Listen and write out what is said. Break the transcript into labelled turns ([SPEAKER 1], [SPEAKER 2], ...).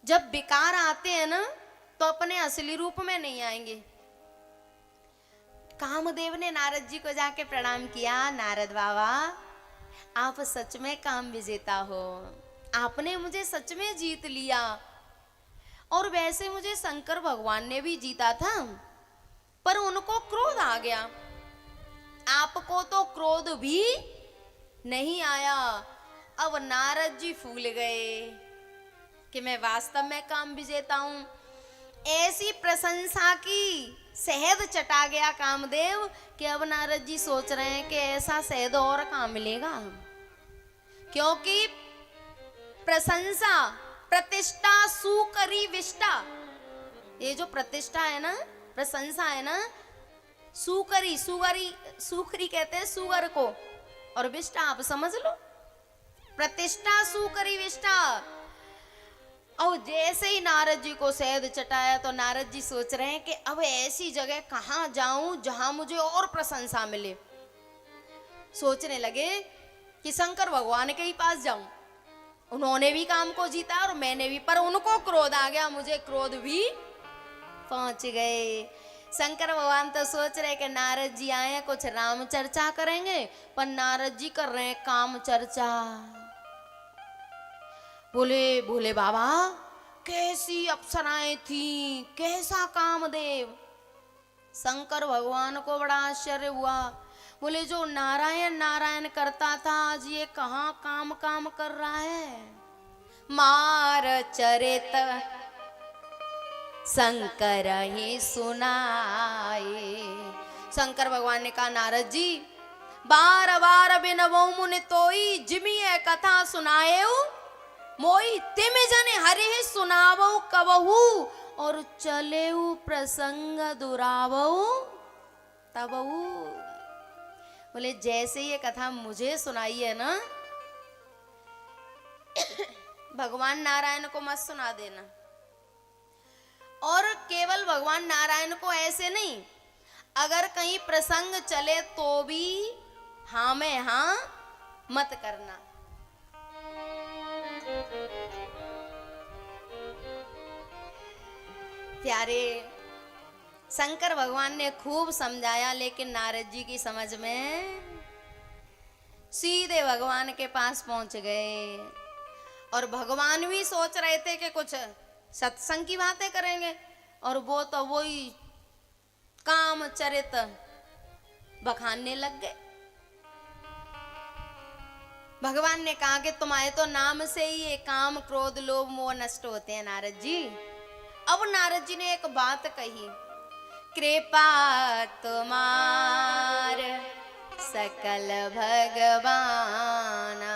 [SPEAKER 1] जब विकार आते हैं ना तो अपने असली रूप में नहीं आएंगे। कामदेव ने नारद जी को जाके प्रणाम किया, नारद बाबा आप सच में काम विजेता हो, आपने मुझे सच में जीत लिया। और वैसे मुझे शंकर भगवान ने भी जीता था, पर उनको क्रोध आ गया, आपको तो क्रोध भी नहीं आया। अब नारद जी फूल गए कि मैं वास्तव में काम विजेता हूं। ऐसी प्रशंसा की शहद चटा गया कामदेव कि अब नारद जी सोच रहे हैं कि ऐसा शहद और कहां मिलेगा, क्योंकि प्रशंसा, प्रतिष्ठा, सुकरी विष्टा, ये जो प्रतिष्ठा है ना, प्रशंसा है ना, सुकरी, सुगरी, सुकरी कहते हैं सुगर को, और विष्टा आप समझ लो, प्रतिष्ठा, सुकरी, विष्टा। और जैसे ही नारद जी को शहद चटाया तो नारद जी सोच रहे हैं कि अब ऐसी जगह कहां जाऊं जहां मुझे और प्रशंसा मिले। सोचने लगे कि शंकर भगवान के ही पास जाऊं, उन्होंने भी काम को जीता और मैंने भी, पर उनको क्रोध आ गया, मुझे क्रोध भी पहुंच गए। शंकर भगवान तो सोच रहे कि नारद जी आए कुछ राम चर्चा करेंगे, पर नारद जी कर रहे हैं काम चर्चा। बोले भोले बाबा कैसी अप्सराएं थी, कैसा कामदेव। शंकर भगवान को बड़ा आश्चर्य हुआ, बोले जो नारायण नारायण करता था आज ये कहाँ काम काम कर रहा है। मार चरित शंकर ही सुनाए। शंकर भगवान ने कहा नारद जी बार बार बिनवो मुनि तोई, जिमी कथा सुनाए मोई, तिम जने हरे सुनावो कबहू, और चलेऊ प्रसंग दुरावो तबहू। बोले जैसे ये कथा मुझे सुनाई है ना, भगवान नारायण को मत सुना देना। और केवल भगवान नारायण को ऐसे नहीं, अगर कहीं प्रसंग चले तो भी हाँ में हाँ मत करना। प्यारे, शंकर भगवान ने खूब समझाया, लेकिन नारद जी की समझ में सीधे भगवान के पास पहुंच गए। और भगवान भी सोच रहे थे कि कुछ सत्संग की बातें करेंगे, और वो तो वही काम चरित बखानने लग गए। भगवान ने कहा कि तुम्हारे तो नाम से ही ये काम क्रोध लोभ मोह नष्ट होते हैं नारद जी। अब नारद जी ने एक बात कही, कृपा तुम्हार सकल भगवाना।